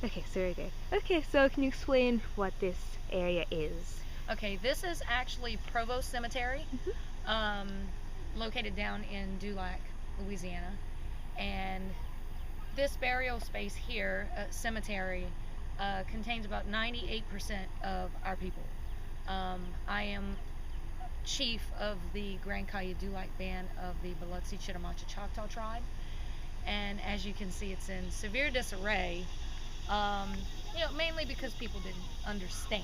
Okay, so very good. Okay, so can you explain what this area is? Okay, this is actually Provost Cemetery, um, located down in Dulac, Louisiana. And this burial space here, cemetery, contains about 98% of our people. I am chief of the Grand Cayuga-Dulac band of the Biloxi Chitimacha Choctaw tribe. And as you can see, it's in severe disarray, um, mainly because people didn't understand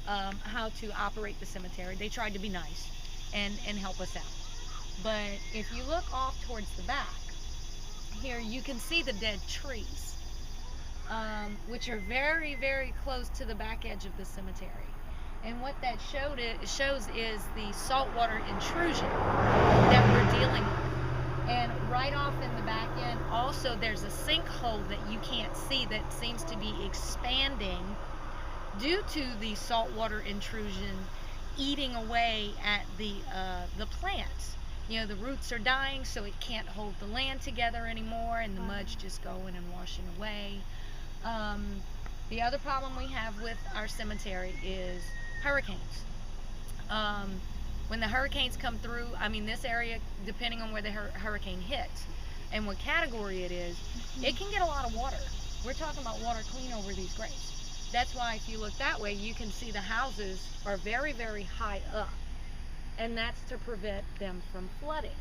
how to operate the cemetery. They tried to be nice and help us out. But if you look off towards the back, here you can see the dead trees, which are very, very close to the back edge of the cemetery. And what that shows is the saltwater intrusion that we're dealing with. And right off in the back end, also there's a sinkhole that you can't see that seems to be expanding due to the saltwater intrusion eating away at the plants. The roots are dying, so it can't hold the land together anymore, and the mud's just going and washing away. Um, the other problem we have with our cemetery is hurricanes. Um, when the hurricanes come through, I mean, this area, depending on where the hurricane hits and what category it is, it can get a lot of water. We're talking about water clean over these graves. That's why if you look that way, you can see the houses are very, very high up, and that's to prevent them from flooding.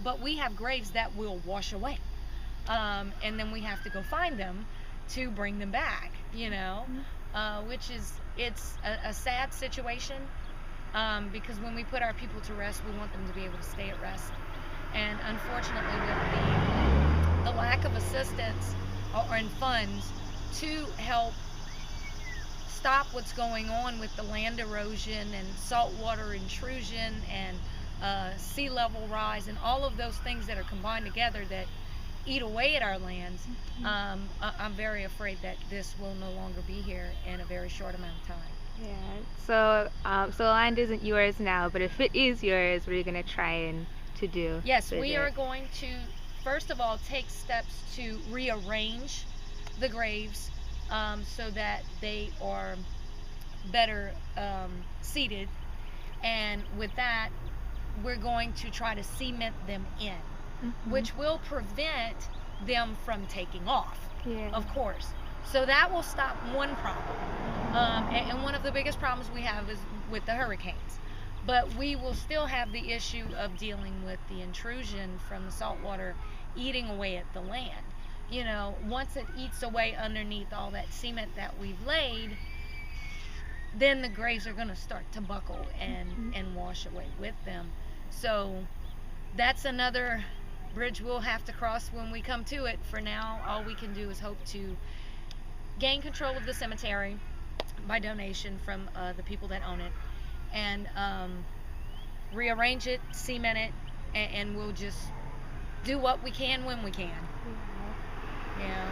But we have graves that will wash away, and then we have to go find them to bring them back, which is, it's a sad situation, because when we put our people to rest, we want them to be able to stay at rest. And unfortunately, with the lack of assistance or in funds to help stop what's going on with the land erosion and saltwater intrusion and sea level rise and all of those things that are combined together that eat away at our lands, I'm very afraid that this will no longer be here in a very short amount of time. Yeah. So land isn't yours now, but if it is yours, what are you gonna try and to do Yes, with we it? are going to, first of all, take steps to rearrange the graves, so that they are better seated. And with that, we're going to try to cement them in, which will prevent them from taking off, Yeah. of course. So that will stop one problem. And one of the biggest problems we have is with the hurricanes. But we will still have the issue of dealing with the intrusion from the saltwater eating away at the land. Once it eats away underneath all that cement that we've laid, then the graves are going to start to buckle and wash away with them. So that's another bridge we'll have to cross when we come to it. For now, all we can do is hope to gain control of the cemetery by donation from the people that own it, and rearrange it, cement it, and we'll just do what we can when we can. Yeah. Yeah.